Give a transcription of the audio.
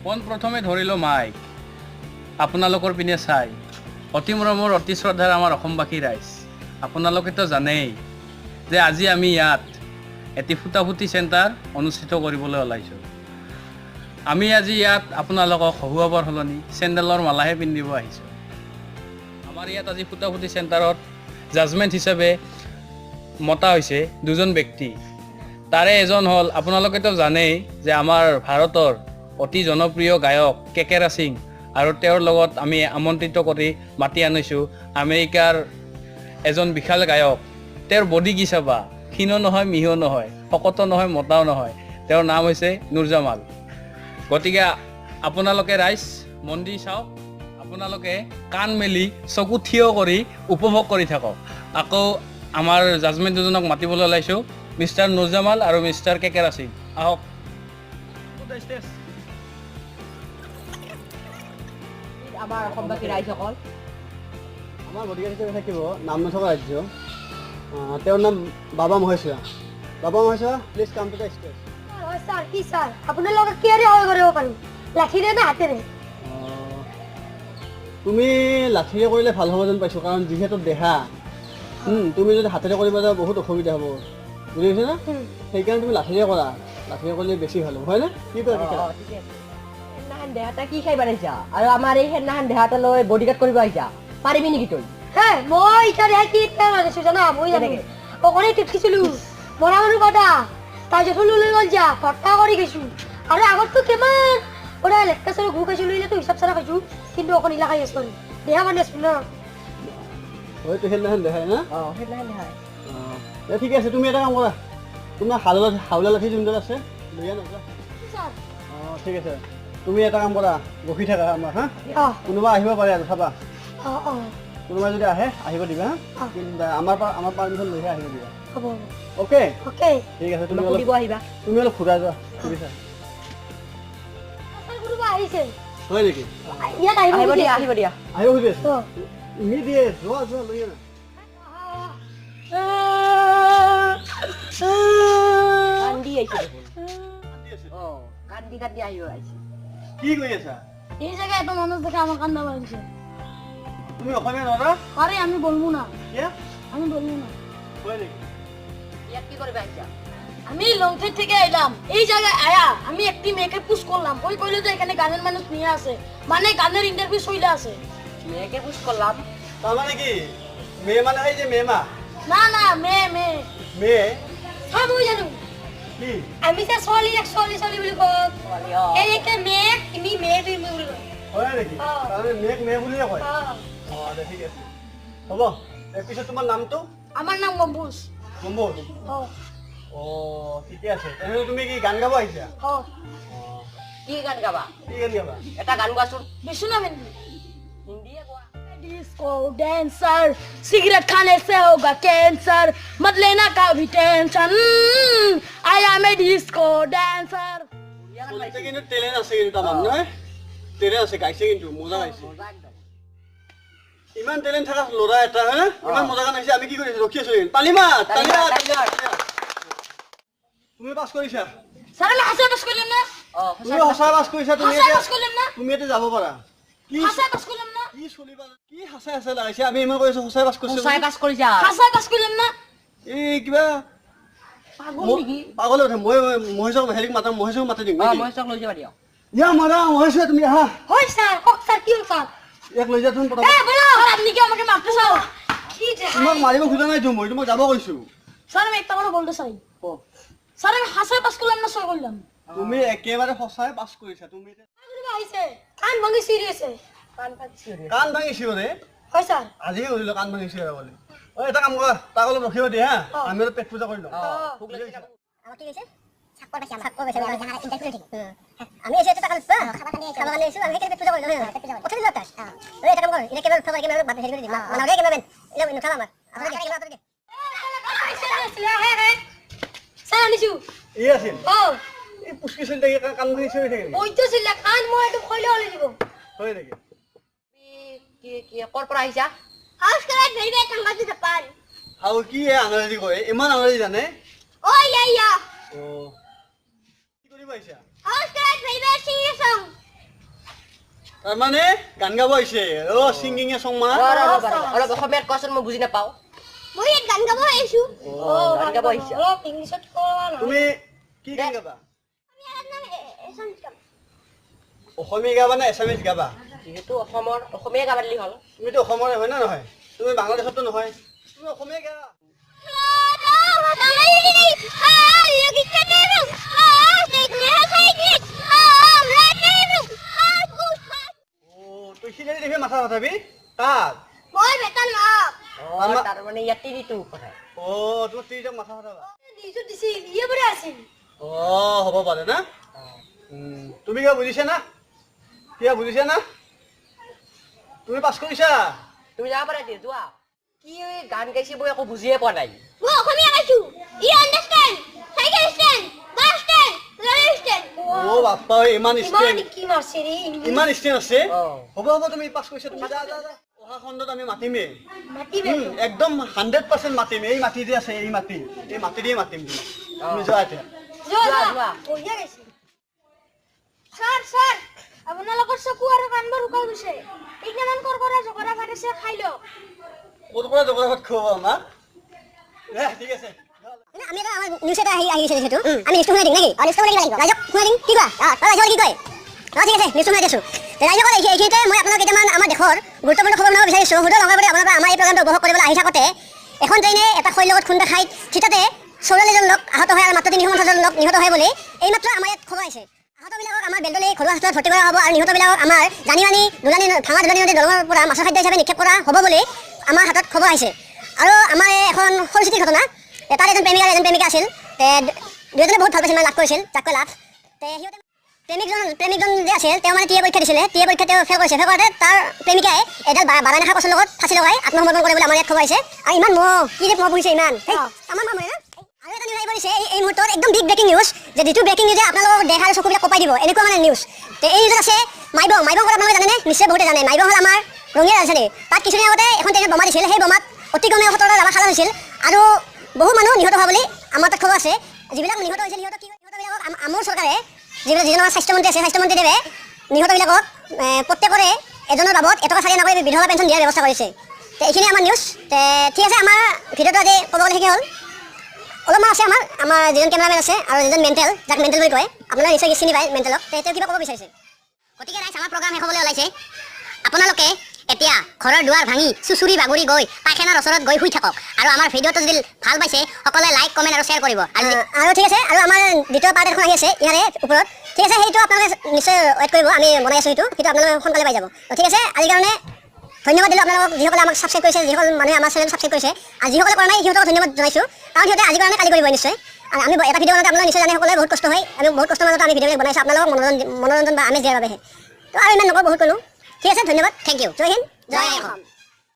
পোন প্ৰথমে ধৰিলোঁ মাইক আপোনালোকৰ পিনে চাই অতি মৰমৰ অতি শ্ৰদ্ধাৰ আমাৰ অসমবাসী ৰাইজ আপোনালোকেতো জানেই যে আজি আমি ইয়াত এটি ফুটাফুটি চেণ্টাৰ অনুষ্ঠিত কৰিবলৈ ওলাইছোঁ। আমি আজি ইয়াত আপোনালোকক হহুৱাবৰ সলনি চেণ্ডেলৰ মালাহে পিন্ধিব আহিছোঁ। আমাৰ ইয়াত আজি ফুটাফুটি চেণ্টাৰত জাজমেণ্ট হিচাপে মতা হৈছে দুজন ব্যক্তি। তাৰে এজন হ'ল আপোনালোকেতো জানেই যে আমাৰ ভাৰতৰ অতি জনপ্ৰিয় গায়ক কেকেৰা সিং আৰু তেওঁৰ লগত আমি আমন্ত্ৰিত কৰি মাতি আনিছোঁ আমেৰিকাৰ এজন বিশাল গায়ক। তেওঁৰ বডি কি চাবা, ক্ষীণো নহয় মিহিও নহয়, শকতো নহয় মতাও নহয়, তেওঁৰ নাম হৈছে নুৰজামাল। গতিকে আপোনালোকে ৰাইজ মন দি চাওক, আপোনালোকে কাণ মেলি চকু থিয় কৰি উপভোগ কৰি থাকক। আকৌ আমাৰ জাজমেণ্ট দুজনক মাতিবলৈ ওলাইছোঁ, মিষ্টাৰ নুৰজামাল আৰু মিষ্টাৰ কেকেৰা সিং। আহক। আমাৰ অসমবাসী ৰাইজসকল, আমাৰ বডিগাৰ্ড হিচাপে থাকিব নাম নথকা ৰাজ্য, তেওঁৰ নাম Baba Maheshwar. Baba Maheshwar, please come to the stage. হয় স্যাৰ, কি স্যাৰ আপনাৰ লগে কিয়াৰে হয় কৰিব পাৰো, লাঠিৰে না হাতেৰে? তুমি লাঠিৰে কৰিলে ভাল হ'ব যেন পাইছোঁ, কাৰণ যিহেতু দেহা তুমি যদি হাতেৰে কৰিব যাওঁ বহুত অসুবিধা হ'ব, বুজি পাইছা না? সেইকাৰণে তুমি লাঠিৰে কৰা, লাঠিৰে কৰিলে বেছি ভাল হ'ব, হয়নে? কি কয় সেইদিনাখন দেহাটা কি খাই বাঢ়িছা আৰু আমাৰ এই সেইদিনাখন দেহাটা লৈ বডিগাৰ্ড কৰিব আহিছা, পাৰিবি নেকি তই? হে মই ইটাৰে কি মাৰিছো জানা? মই জানো অকলে টিপছিলো মৰা মানুহ কথা, তাৰপিছত লৈ গ'ল যা ফটকা কৰি গৈছো। আৰু আগততো কিমান ওরা লেটকা সরে ঘু খাইছিলো, ইলে তো হিসাব ছাড়া খাইছো, কিন্তু অকল ইলা খাই আছো দেহা মানে আছো না। হয়তো সেইদিনাখন দেখাই না? সেইদিনাখন দেখাই। ঠিক আছে, তুমি এটা কাম কৰা, তোমাৰ হাওলা লাঠি যোনডাল আছে লৈ আনা। ঠিক আছে, তুমি এটা কাম কৰা, ৰখি থাকা আমাৰ, হা? কোনোবা আহিব পাৰে আৰু চাবা, কোনোবা যদি আহে আহিব দিবা, হা? কিন্তু আমাৰ পাৰ্মিশ্যন লৈহে আহিব দিবা। অ'কে ওকে ঠিক আছে, তুমি অলপ ঘূৰাই যোৱা, বুজিছা? আহিছে হয় নেকি? ইয়াত আহিব দিয়া, আহিব দিয়া, আহিব খুজি আছে নি দিয়ে, যোৱা যোৱা লৈ আনা। কান্দি আহিছে কান্দি আহিব আহিছে। কি কৰি আছা? এই জায়গায় এত মানুষ দেখে আমাৰ কান্না পাচ্ছে। তুমি অসমীয়া নৰা? আরে আমি বলবো না, কিয়? আমি বলবো না। হয় নেকি? ইয়াত কি করবে আহিছা? আমি লংথেট থেকে এলাম, এই জায়গায় আয়া আমি একটি মেয়েকে পুশ করলাম, ওই কইলো যে এখানে গানের মানুষ নিয়ে আছে, মানে গানের ইন্টারভিউ চলে আছে। মেয়েকে পুশ করলাম? তাৰ মানে কি মেয়ে মানে এই যে মেমা? না না মেয়ে মেয়ে মেয়ে হ্যাঁ মই জানো, কি? আমি যে ছোৱালী ছোৱালী বুলি কওঁ, এই একটা মেয়ে তুমি মেয়ে তুমি বুলি কওঁ। হয় নেকি? তাৰমানে মেয়েক মেয়ে বুলিয়ে কয়? দে ঠিক আছে, হ'ব। পিছত তোমাৰ নামটো? আমার নাম গম্বুজ। গম্বুজ? ঠিকে আছে। তেনেহ'লে তুমি কি গান গাব আহিছা? কি গান গাবা? কি গান গাবা? এটা গান গোৱাচোন। বিষ্ণু নাম হিন্দীয়ে গোৱা। डिस्को डांसर, सिगरेट खाने से होगा कैंसर, मत लेना कभी tension, I am a disco dancer. চলিতে কিন্তু টেলেণ্ট আছে, কিন্তু তাৰ মানুহ নহয়, টেলেণ্ট আছে, গাইছে কিন্তু মজা গাইছে। ইমান টেলেণ্ট থকা ল'ৰা এটা, হয়নে? ইমান মজা গান গাইছে, আমি কি কৰি আছো, ৰখি আছো। তালিমা তালিমা। তুমি পাছ কৰিছা? सर मैं हंसे बस करलम ना, তুমি সঁচা পাছ কৰিছা, তুমি हंसे এতিয়া बस करलम ना, তুমি এতিয়া যাব পাৰা। কি हंसे बस करलम ना, কি চলিবা, কি হাঁচাই হাঁচাই লাগাইছে? আমি ইমান কৈ আছো সঁচাই পাছ কৰিছো। সঁচাই পাছ কৰিছা? हंसे बस करलम ना। এই কিবা पागल निकी পাগল উঠে। মই মহেশক হেৰিক মাতাম, মহেশক মাতি দিম। মহেশক লৈ যাবা দিয়ক। ইয়া মাৰা মহেশ, তুমি আহা, होय सर, कक सर क्यों सर? ইয়াক লৈ যা তুমি পটাপট। ए बोलो सर আপনি কি আমাকে মারতে চাও? কি যে তোমাক মাৰিব খোজা নাই তো, মই তোমাক যাব কৈছো। স্যার আমি একটা কথা বলতে চাই। স্যার আমি হাসে পাস করলাম না সই করলাম? তুমি একেবাৰে সঁচাই পাছ কৰিছা। তুমি এতিয়া পাগল আইছে কান ভাঙি সিৰিয়াসে, কাণ ভাঙিছো ৰে? হয় স্যাৰ। আজি কৰিলো কাণ ভাঙিছো বুলি। এটা কাম কৰা, তাক অলপ ৰখিব দিয়া, হা? আমি অলপ পেট পূজা কৰি লওঁ। আমার কি হয়েছে? ছাক্কর পাইছি, ছাক্কর পাইছি, আমি জানা ইন্টারভিউ ঠিক। আমি এসে তো টাকা লুচ্ছ, খাবার কানে এসে আমি কেটে পূজা করি। কোথায় দিল তাস? ওই এটা কাম কর, এটা কেবল ফটো কেমন বাদ হেৰি কৰি দিম। মানে ওরে কেমন এটা নুঠাম আমার। আপনারা কি কেমন আপনারা? স্যার আনিছু এই আছিল ও এই পুষ্কি চলি থাকে, কাণ ভাঙিছো হৈ থাকে। ওই তো ছিল কান মই একটু কইলে হলে দিব। হয় নেকি? কি কৰ পৰা আহিছা? হাউস কৰে ভেৰিবে টাঙ্গা দিতে পাৰ। আৰু কি আঙৰাজী কয়, ইমান আঙৰাজী জানে? ও ইয়া ইয়া কি কৰিব আহিছা? হাউস কৰে ভেৰিবে সিঙ্গে সং তাৰমানে গান গাব আহিছে ছিংগিং এ চং মা অলপ অসমীয়াত কোৱাচোন মই বুজি নাপাওঁ মই ইয়াত গান গাব আহিছো গান গাব আহিছা অলপ ইংলিছত কোৱা তুমি কি গান গাবা আমি ইয়াত নাম এছামিছ গাম অসমীয়া গাবা নে এছামিজ গাবা যিহেতু অসমীয়া গাব দিলি হ'ল তুমিতো অসমৰে হয় না নহয় তুমি বাংলাদেশতো নহয় তুমি অসমীয়া গা তুই সিলেৰি দেখি মাথা নাথাবি তাত মই বেটাল মাপ তাৰমানে ইয়াত তিনিটো কথা তোমাৰ তিনিটা মাথা নাথাবা নিউজত দিছিল ইয়ে বৰে আছিল হ'ব পাৰে না তুমি কিবা বুজিছা না কিবা বুজিছা না তুমি পাছ কৰিছা তুমি যাব পাৰা দিয়া যোৱা কি গান গাইছে মই একো বুজিয়ে পোৱা নাই মই অসমীয়া গাইছো you understand cycle stand bus stand lorry stand Bappa ইমান ষ্টেণ্ড কি মাৰছে ৰে ইমান ষ্টেণ্ড আছে অ'। হ'ব তুমি পাছ কৰিছা তুমি যা অহা খণ্ডত আমি মাতিমেই মাতিবে একদম 100% মাতিম এই মাটি যে আছে এই মাটি দিয়ে মাতিম তুমি যোৱা এতিয়া যোৱা বঢ়িয়া গাইছে স্যাৰ আপোনালোকৰ চকু আৰু কাণবোৰ শুকাই গৈছে এইকেইটামান কৰকৰা জগৰা ভাত আছে খাই লওক ক'ৰ পৰা জগন্নাথ খুৱাব আমাক ঠিক আছে আমি এটা আমাৰ নিউজ এটা আহিছে যিহেতু আমি নিউজটো শুনাই দিম নেকি নিউজটো শুনাই দিব লাগিব ৰাইজক শুনাই দিম কি কোৱা ৰাইজক কি কয় ঠিক আছে নিউজটো শুনাই দিছোঁ ৰাইজক এইখিনিতে মই আপোনালোক কেইটামান আমাৰ দেশৰ গুৰুত্বপূৰ্ণ খবৰ জনাব বিচাৰিছোঁ সুদূৰ লগাবলৈ আপোনালোকে আমাৰ এই প্ৰগ্ৰামটো উপভোগ কৰিবলৈ আহি থাকোঁতে এখন ট্ৰেইনে এটা খৈৰ লগত খুন্দা খাই থিতাতে 44জন লোক আহত হয় আৰু মাত্ৰ 350জন লোক নিহত হয় বুলি এইমাত্ৰ আমাৰ ইয়াত খবৰ আহিছে আহতবিলাকক আমাৰ বেলতলী ঘৰুৱা হাস্পতালত ভৰ্তি কৰা হ'ব আৰু নিহতবিলাকক আমাৰ ভাঙা দুলানি নদী দলঙৰ পৰা মাছৰ খাদ্য হিচাপে নিক্ষেপ কৰা হ'ব বুলি আমাৰ হাতত খবৰ আহিছে আৰু আমাৰ এখন সৰুচিতিৰ ঘটনা তাত এজন প্ৰেমিক আৰু এজন প্ৰেমিকা আছিল দুয়োজনে বহুত ভাল পাইছিল মানে লাভ কৰিছিল তাতকৈ লাভ সিহঁতে প্ৰেমিকজন যে আছিল তেওঁ মানে টিএ পৰীক্ষা দিছিলে টিএ পৰীক্ষা তেওঁ ফেল কৰিছে ফেল কৰোঁতে তাৰ প্ৰেমিকাই এডাল বাৰা নাখা গছৰ লগত ফাঁচি লগাই আত্মসমৰ্পণ কৰে বুলি আমাৰ ইয়াত খবৰ আহিছে আৰু ইমান কি যে পুহিছে ইমান আমাৰ মা মৰে না আৰু এটা নিউজ আহি পৰিছে এই মুহূৰ্তত একদম বিগ ব্ৰেকিং নিউজ যে যিটো ব্ৰেকিং নিউজে আপোনালোকৰ দেহ আৰু চকুবিলাক কঁপাই দিব এনেকুৱা মানে নিউজ এই নিউজত আছে মাইবং কথা আপোনালোকে জানেনে নিশ্চয় বহুতে জানে মাইবং হ'ল আমাৰ ৰঙিয়া ৰাজধানী তাত কিছুদিন আগতে এখন ট্ৰেইনত বোমা দিছিল সেই বোমাত অতি কমে 17টা জাবা খালা হৈছিল আৰু বহু মানুহ নিহত হোৱা বুলি আমাৰ তাত খবৰ আছে যিবিলাক নিহত হৈছিল নিহতবিলাকক আমাৰ চৰকাৰে যিজন আমাৰ স্বাস্থ্যমন্ত্ৰী আছে স্বাস্থ্যমন্ত্ৰীদেৱে নিহতবিলাকক প্ৰত্যেকৰে এজনৰ বাবদ এটকা চাৰি নকৰি বিধৱা পেঞ্চন দিয়াৰ ব্যৱস্থা কৰিছে এইখিনি আমাৰ নিউজ ঠিক আছে আমাৰ ভিডিঅ'টো আজি ক'ব গ'লে শেষে হ'ল অলপমান আছে আমাৰ যিজন কেমেৰামেন আছে আৰু যিজন মেণ্টেল যাক মেণ্টেল বুলি কয় আপোনালোকে নিশ্চয় চিনি পায় মেণ্টেলক তেওঁ কিবা ক'ব বিচাৰিছে গতিকে ৰাইজ আমাৰ প্ৰগ্ৰাম শেষ হ'বলৈ ওলাইছে আপোনালোকে এতিয়া ঘৰৰ দুৱাৰ ভাঙি চুচুৰি বাগৰি গৈ পায়খানাৰ ওচৰত গৈ শুই থাকক আৰু আমাৰ ভিডিঅ'টো যদি ভাল পাইছে সকলোৱে লাইক কমেণ্ট আৰু শ্বেয়াৰ কৰিব আৰু ঠিক আছে আৰু আমাৰ দ্বিতীয় পাৰ্ট এখন আহি আছে ইয়াৰে ওপৰত ঠিক আছে সেইটো আপোনালোকে নিশ্চয় ৱেইট কৰিব আমি বনাই আছোঁ সেইটো আপোনালোকে সোনকালে পাই যাব ঠিক আছে আজিৰ কাৰণে ধন্যবাদ দিলোঁ আপোনালোকক যিসকলে আমাক ছাবস্ক্ৰাইব কৰিছে যিসকল মানুহে আমাৰ চেনেল ছাবস্ক্ৰাইব কৰিছে আৰু যিসকলে কৰা নাই সিহঁতক ধন্যবাদ জনাইছোঁ কাৰণ সিহঁতে আজিৰ কাৰণে কালি কৰিব নিশ্চয় আৰু আমি এটা ভিডিঅ' বনাওঁতে আপোনালোকে নিশ্চয় জানে সকলোৱে বহুত কষ্ট হয় আমি বহুত কষ্টৰ মাজত আমি ভিডিঅ'বিলাক বনাইছোঁ আপোনালোকক মনোৰঞ্জন বা আমেজ দিয়াৰ বাবেহে তো আৰু ইমান নকওঁ বহুত ক'লোঁ ঠিক আছে ধন্যবাদ থেংক ইউ জয় হিন্দ জয় অসম